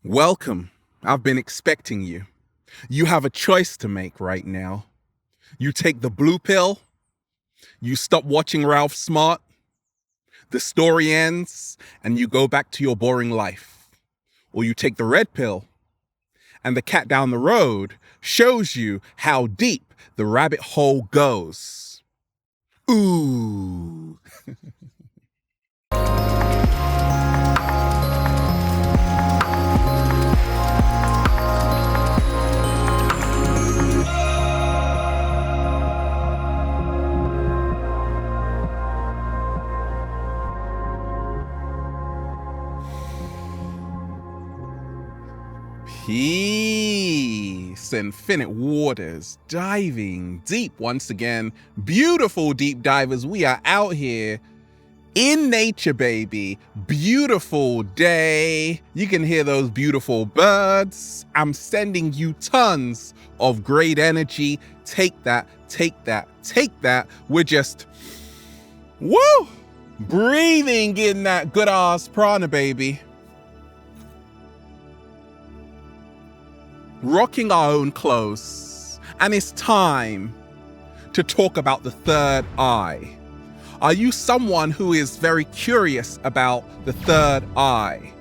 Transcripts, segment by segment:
Welcome. I've been expecting you. You have a choice to make right now. You take the blue pill, you stop watching Ralph Smart, the story ends, and you go back to your boring life. Or you take the red pill, and the cat down the road shows you how deep the rabbit hole goes. Ooh. Peace, infinite waters, diving deep once again. Beautiful deep divers, we are out here in nature, baby. Beautiful day. You can hear those beautiful birds. I'm sending you tons of great energy. Take that, take that, take that. We're just, woo, breathing in that good ass prana, baby. Rocking our own clothes, and it's time to talk about the third eye. Are you someone who is very curious about the third eye?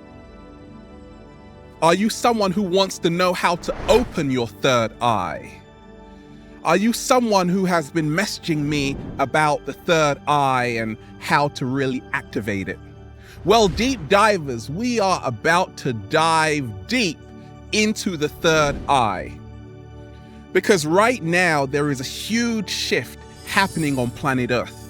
Are you someone who wants to know how to open your third eye? Are you someone who has been messaging me about the third eye and how to really activate it? Well, deep divers, we are about to dive deep into the third eye. Because right now there is a huge shift happening on planet Earth.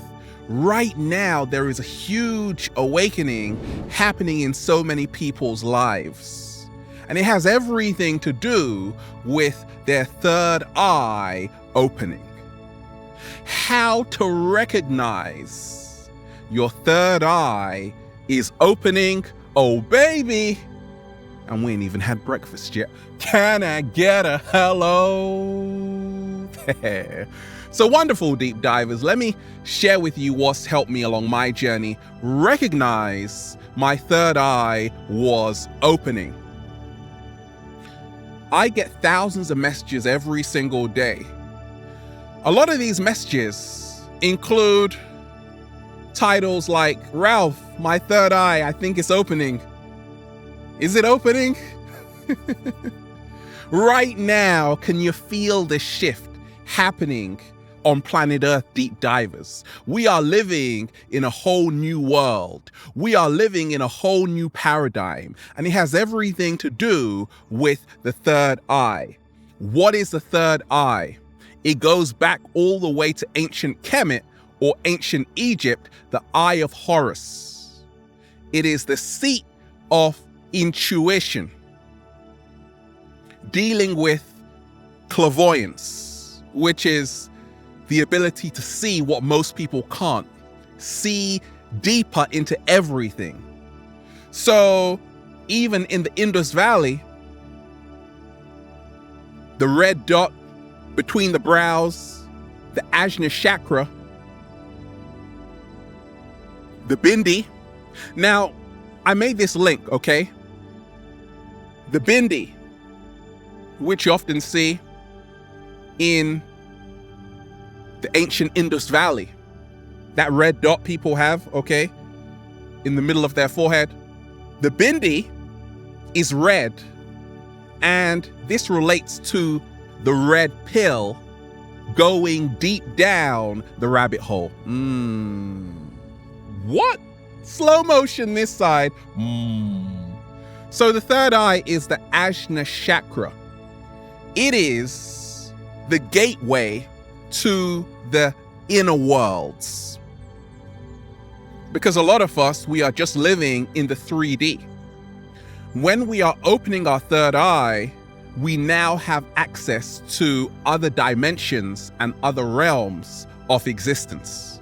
Right now there is a huge awakening happening in so many people's lives. And it has everything to do with their third eye opening. How to recognize your third eye is opening, oh baby. And we ain't even had breakfast yet. Can I get a hello there? So wonderful deep divers, let me share with you what's helped me along my journey recognize my third eye was opening. I get thousands of messages every single day. A lot of these messages include titles like, Ralph, my third eye, I think it's opening. Is it opening? Right now, can you feel the shift happening on planet Earth, deep divers? We are living in a whole new world. We are living in a whole new paradigm, and it has everything to do with the third eye. What is the third eye? It goes back all the way to ancient Kemet or ancient Egypt, the Eye of Horus. It is the seat of intuition, dealing with clairvoyance, which is the ability to see what most people can't, see deeper into everything. So even in the Indus Valley, the red dot between the brows, the Ajna chakra, the bindi. Now, I made this link, okay? The bindi, which you often see in the ancient Indus Valley, that red dot people have, okay, in the middle of their forehead. The bindi is red, and this relates to the red pill going deep down the rabbit hole. What? Slow motion this side. So the third eye is the Ajna chakra. It is the gateway to the inner worlds. Because a lot of us, we are just living in the 3D. When we are opening our third eye, we now have access to other dimensions and other realms of existence.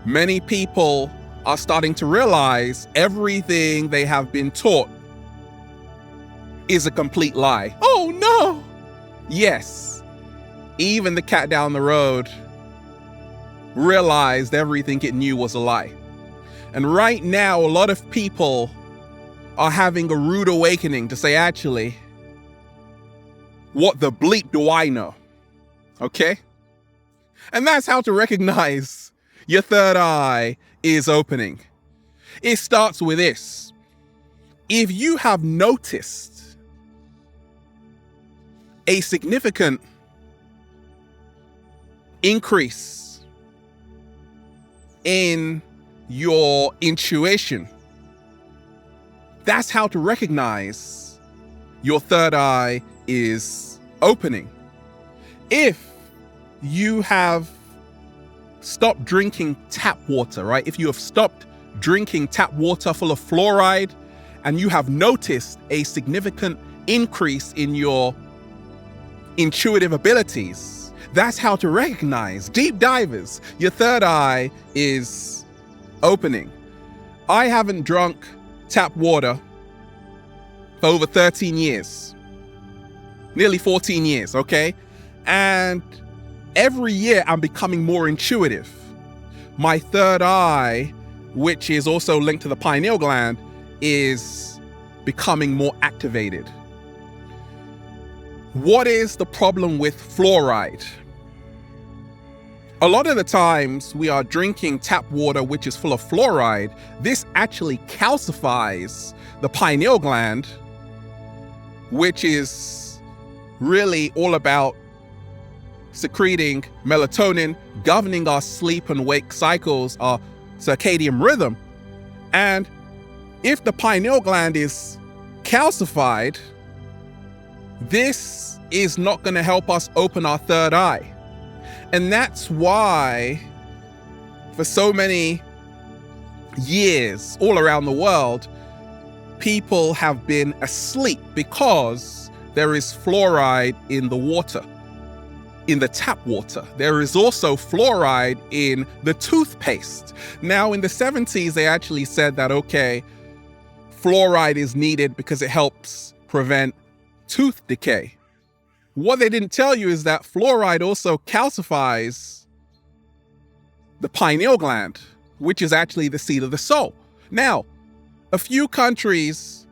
Many people are starting to realize everything they have been taught is a complete lie. Oh no! Yes, even the cat down the road realized everything it knew was a lie. And right now, a lot of people are having a rude awakening to say, actually, what the bleep do I know? Okay? And that's how to recognize your third eye is opening. It starts with this. If you have noticed a significant increase in your intuition, that's how to recognize your third eye is opening. If you have stopped drinking tap water, right? If you have stopped drinking tap water full of fluoride and you have noticed a significant increase in your intuitive abilities, that's how to recognize, deep divers, your third eye is opening. I haven't drunk tap water for over 13 years, nearly 14 years, okay? And every year I'm becoming more intuitive. My third eye, which is also linked to the pineal gland, is becoming more activated. What is the problem with fluoride? A lot of the times we are drinking tap water which is full of fluoride. This actually calcifies the pineal gland, which is really all about secreting melatonin, governing our sleep and wake cycles, our circadian rhythm. And if the pineal gland is calcified, this is not going to help us open our third eye. And that's why for so many years all around the world, people have been asleep because there is fluoride in the water, in the tap water. There is also fluoride in the toothpaste. Now, in the 70s, they actually said that, okay, fluoride is needed because it helps prevent tooth decay. What they didn't tell you is that fluoride also calcifies the pineal gland, which is actually the seat of the soul. Now, a few countries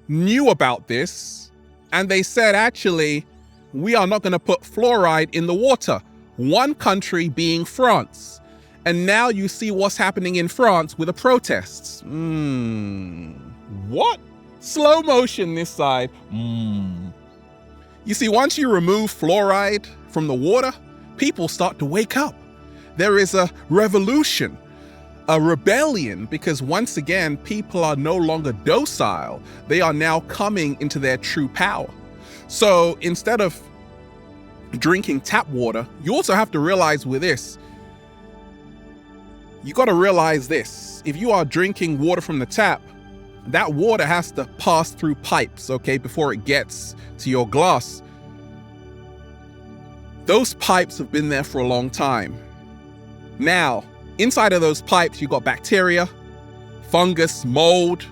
knew about this, and they said, actually, we are not going to put fluoride in the water. One country being France. And now you see what's happening in France with the protests. What? Slow motion this side. You see, once you remove fluoride from the water, people start to wake up. There is a revolution, a rebellion, because once again, people are no longer docile. They are now coming into their true power. So instead of drinking tap water, you also have to realize with this, you got to realize this. If you are drinking water from the tap, that water has to pass through pipes, okay, before it gets to your glass. Those pipes have been there for a long time. Now, inside of those pipes, you got bacteria, fungus, mold,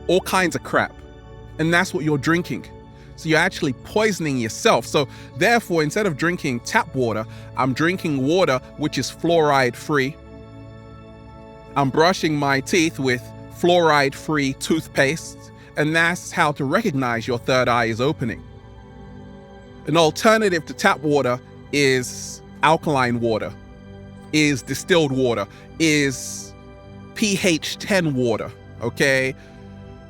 all kinds of crap. And that's what you're drinking. So you're actually poisoning yourself. So therefore, instead of drinking tap water, I'm drinking water which is fluoride free. I'm brushing my teeth with fluoride-free toothpaste, and that's how to recognize your third eye is opening. An alternative to tap water is alkaline water, is distilled water, is pH 10 water, okay?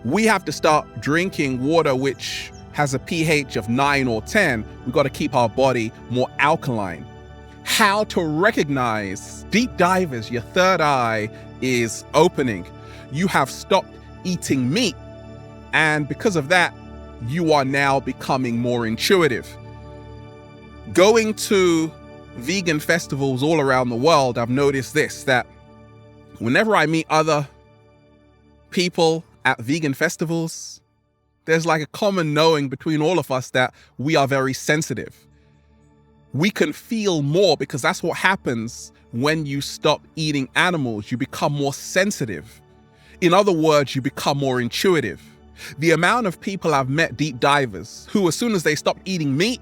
We have to start drinking water which has a pH of 9 or 10. We've got to keep our body more alkaline. How to recognize, deep divers, your third eye is opening. You have stopped eating meat, and because of that, you are now becoming more intuitive. Going to vegan festivals all around the world, I've noticed this, that whenever I meet other people at vegan festivals, there's like a common knowing between all of us that we are very sensitive. We can feel more because that's what happens when you stop eating animals. You become more sensitive. In other words, you become more intuitive. The amount of people I've met, deep divers, who as soon as they stopped eating meat,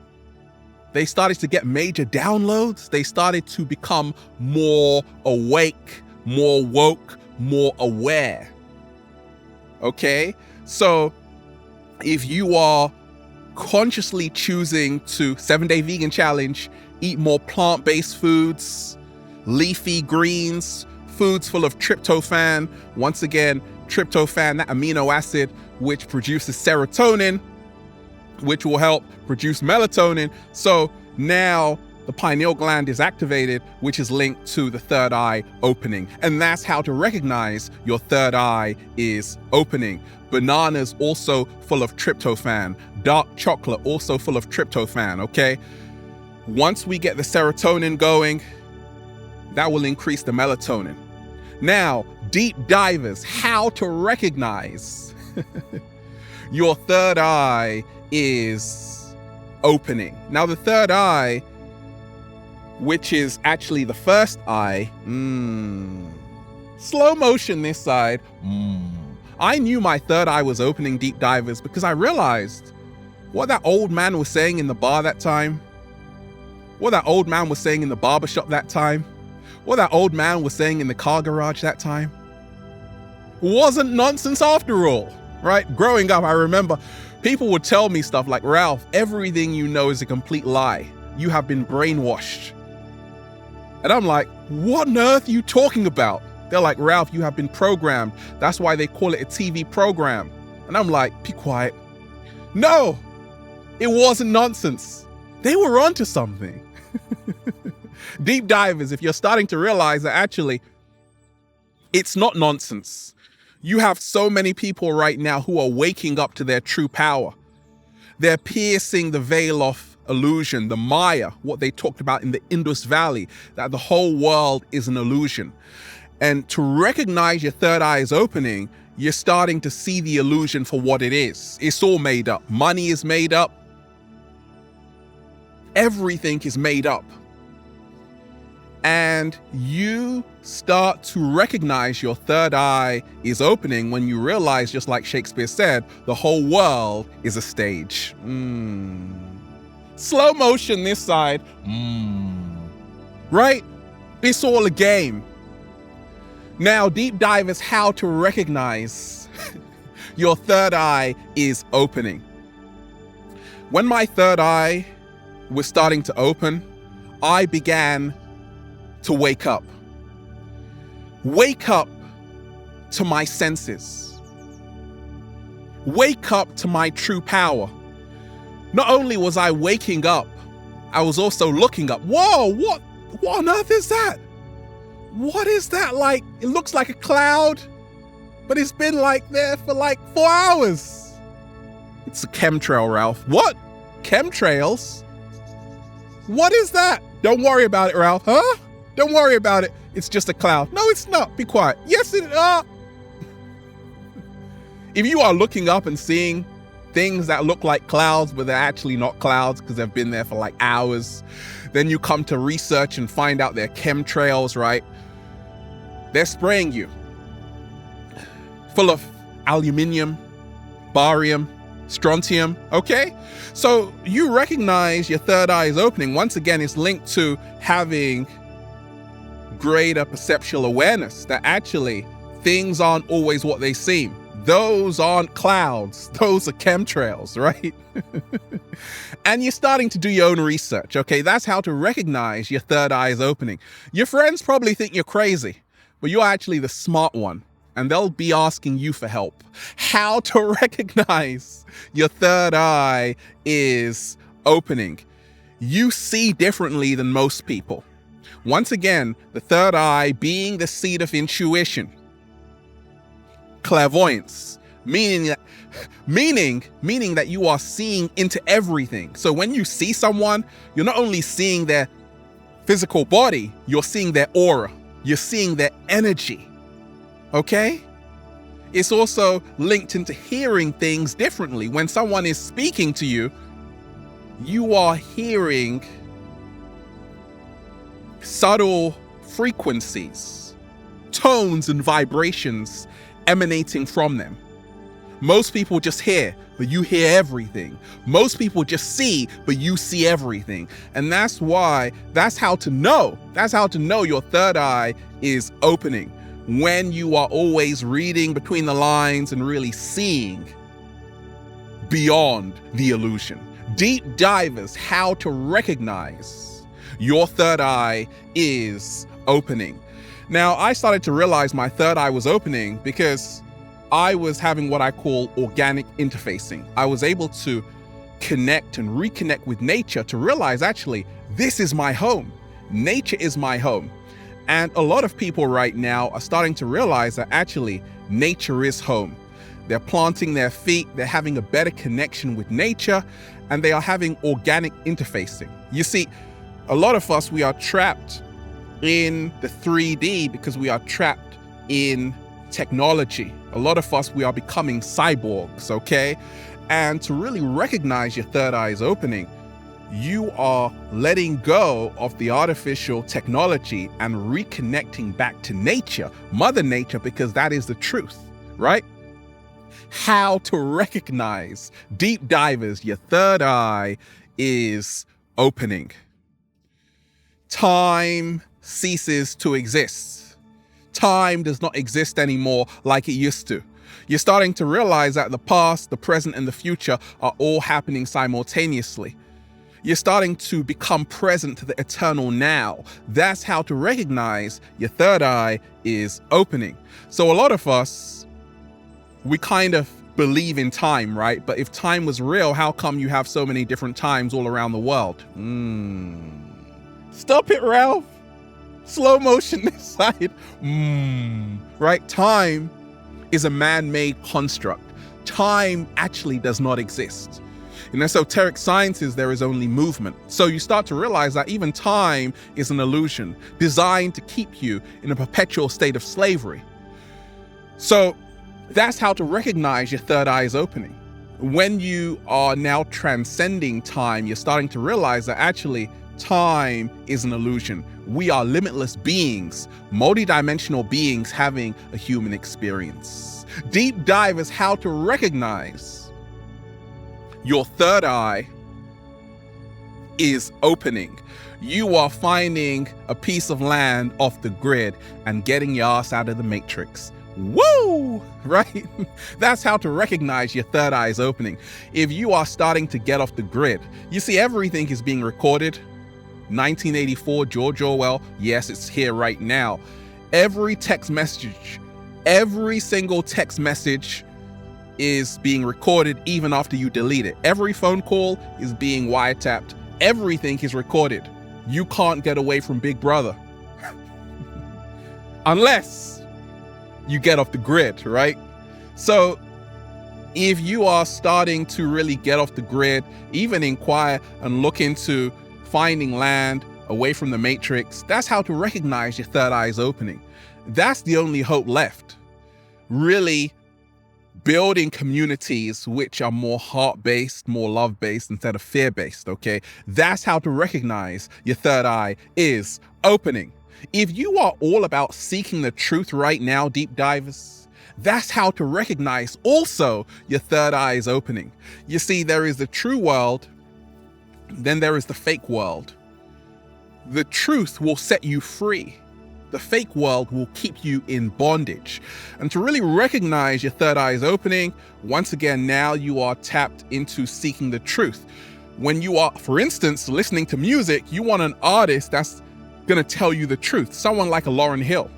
they started to get major downloads. They started to become more awake, more woke, more aware. Okay? So if you are consciously choosing to 7-day vegan challenge, eat more plant-based foods, leafy greens, foods full of tryptophan. Once again, tryptophan, that amino acid which produces serotonin, which will help produce melatonin. So now the pineal gland is activated, which is linked to the third eye opening. And that's how to recognize your third eye is opening. Bananas also full of tryptophan. Dark chocolate also full of tryptophan, okay? Once we get the serotonin going, that will increase the melatonin. Now, deep divers, how to recognize your third eye is opening. Now, the third eye, which is actually the first eye, slow motion this side. I knew my third eye was opening, deep divers, because I realized what that old man was saying in the bar that time, what that old man was saying in the barbershop that time, what that old man was saying in the car garage that time wasn't nonsense after all, right? Growing up, I remember people would tell me stuff like, Ralph, everything you know is a complete lie. You have been brainwashed. And I'm like, what on earth are you talking about? They're like, Ralph, you have been programmed. That's why they call it a TV program. And I'm like, be quiet. No, it wasn't nonsense. They were onto something. Deep divers, if you're starting to realize that actually it's not nonsense. You have so many people right now who are waking up to their true power. They're piercing the veil of illusion, the Maya, what they talked about in the Indus Valley, that the whole world is an illusion. And to recognize your third eye is opening, you're starting to see the illusion for what it is. It's all made up. Money is made up. Everything is made up. And you start to recognize your third eye is opening when you realize, just like Shakespeare said, the whole world is a stage. Slow motion this side. Right? It's all a game. Now, deep dive is how to recognize your third eye is opening. When my third eye was starting to open, I began to wake up. Wake up to my senses. Wake up to my true power. Not only was I waking up, I was also looking up. Whoa, what on earth is that? What is that? Like, it looks like a cloud, but it's been like there for like 4 hours. It's a chemtrail, Ralph. What? Chemtrails? What is that? Don't worry about it, Ralph. Huh? Don't worry about it. It's just a cloud. No, it's not. Be quiet. Yes, it is. If you are looking up and seeing things that look like clouds, but they're actually not clouds because they've been there for like hours, then you come to research and find out they're chemtrails, right? They're spraying you full of aluminium, barium, strontium, okay? So you recognize your third eye is opening. Once again, it's linked to having greater perceptual awareness that actually things aren't always what they seem. Those aren't clouds. Those are chemtrails, right? And you're starting to do your own research, okay? That's how to recognize your third eye is opening. Your friends probably think you're crazy, but you're actually the smart one, and they'll be asking you for help. How to recognize your third eye is opening. You see differently than most people. Once again, the third eye being the seat of intuition. Clairvoyance, meaning that you are seeing into everything. So when you see someone, you're not only seeing their physical body, you're seeing their aura, you're seeing their energy. Okay? It's also linked into hearing things differently. When someone is speaking to you, you are hearing subtle frequencies, tones and vibrations emanating from them. Most people just hear, but you hear everything. Most people just see, but you see everything. And that's how to know your third eye is opening. when you are always reading between the lines and really seeing beyond the illusion. Deep divers, how to recognize your third eye is opening. Now, I started to realize my third eye was opening because I was having what I call organic interfacing. I was able to connect and reconnect with nature to realize, actually, this is my home. Nature is my home. And a lot of people right now are starting to realize that actually nature is home. They're planting their feet, they're having a better connection with nature, and they are having organic interfacing. You see, a lot of us, we are trapped in the 3D because we are trapped in technology. A lot of us, we are becoming cyborgs, okay? And to really recognize your third eye is opening, you are letting go of the artificial technology and reconnecting back to nature, Mother Nature, because that is the truth, right? How to recognize, deep divers, your third eye is opening. Time ceases to exist. Time does not exist anymore like it used to. You're starting to realize that the past, the present, and the future are all happening simultaneously. You're starting to become present to the eternal now. That's how to recognize your third eye is opening. So a lot of us, we kind of believe in time, right? But if time was real, how come you have so many different times all around the world? Stop it, Ralph. Slow motion this side. Right? Time is a man-made construct. Time actually does not exist. In esoteric sciences, there is only movement. So you start to realize that even time is an illusion designed to keep you in a perpetual state of slavery. So that's how to recognize your third eye is opening. When you are now transcending time, you're starting to realize that actually time is an illusion. We are limitless beings, multidimensional beings having a human experience. Deep dive is how to recognize your third eye is opening. You are finding a piece of land off the grid and getting your ass out of the matrix. Woo! Right? That's how to recognize your third eye is opening. If you are starting to get off the grid, you see everything is being recorded. 1984, George Orwell, yes, it's here right now. Every text message, every single text message is being recorded even after you delete it. Every phone call is being wiretapped. Everything is recorded. You can't get away from Big Brother. Unless you get off the grid, right? So if you are starting to really get off the grid, even inquire and look into finding land away from the matrix, that's how to recognize your third eye is opening. That's the only hope left. Really building communities which are more heart-based, more love-based instead of fear-based, okay? That's how to recognize your third eye is opening. If you are all about seeking the truth right now, deep divers, that's how to recognize also your third eye is opening. You see, there is the true world, then there is the fake world. The truth will set you free. The fake world will keep you in bondage. And to really recognize your third eye is opening, once again, now you are tapped into seeking the truth. When you are, for instance, listening to music, you want an artist that's gonna tell you the truth. Someone like a Lauryn Hill,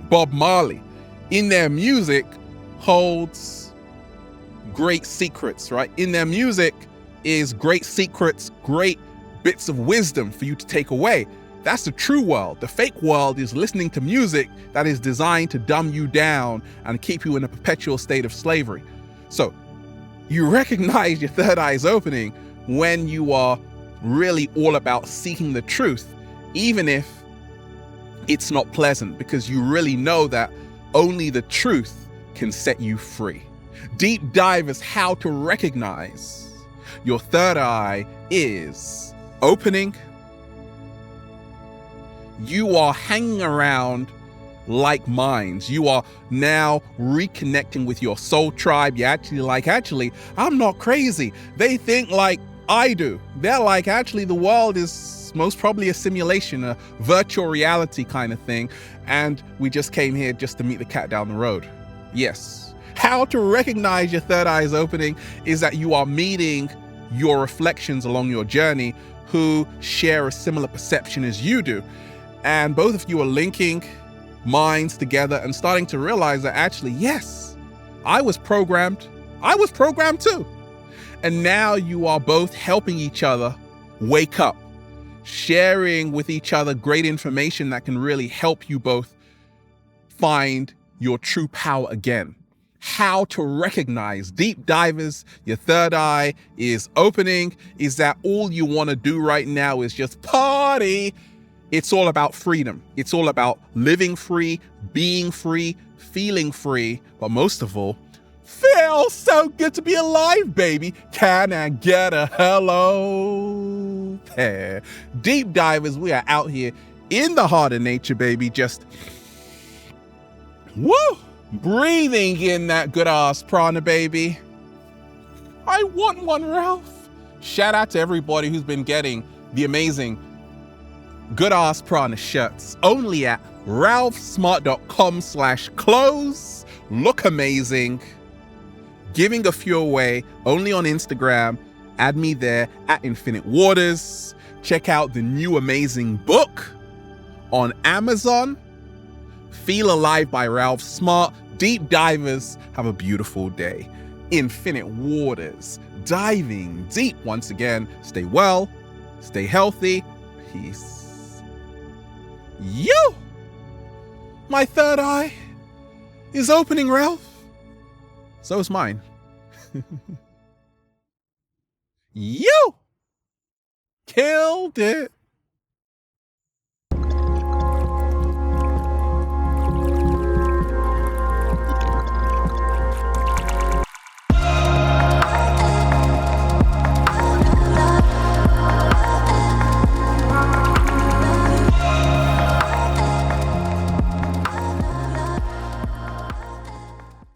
Bob Marley, in their music holds great secrets, right? In their music is great secrets, great bits of wisdom for you to take away. That's the true world. The fake world is listening to music that is designed to dumb you down and keep you in a perpetual state of slavery. So you recognize your third eye is opening when you are really all about seeking the truth, even if it's not pleasant, because you really know that only the truth can set you free. Deep dive is how to recognize your third eye is opening. You are hanging around like minds. You are now reconnecting with your soul tribe. You're actually, I'm not crazy. They think like I do. They're like, actually, the world is most probably a simulation, a virtual reality kind of thing. And we just came here just to meet the cat down the road. Yes. How to recognize your third eye is opening is that you are meeting your reflections along your journey who share a similar perception as you do. And both of you are linking minds together and starting to realize that actually, yes, I was programmed. I was programmed too. And now you are both helping each other wake up, sharing with each other great information that can really help you both find your true power again. How to recognize deep divers, your third eye is opening, is that all you want to do right now is just party. It's all about freedom. It's all about living free, being free, feeling free, but most of all, feels so good to be alive, baby. Can I get a hello there? Deep divers, we are out here in the heart of nature, baby. Just woo, breathing in that good ass prana, baby. I want one, Ralph. Shout out to everybody who's been getting the amazing good ass prana shirts only at ralphsmart.com/clothes. Look amazing. Giving a few away only on Instagram. Add me there at Infinite Waters. Check out the new amazing book on Amazon. Feel Alive by Ralph Smart. Deep divers, have a beautiful day. Infinite Waters, diving deep once again. Stay well, stay healthy. Peace. You! My third eye is opening, Ralph. So is mine. You killed it.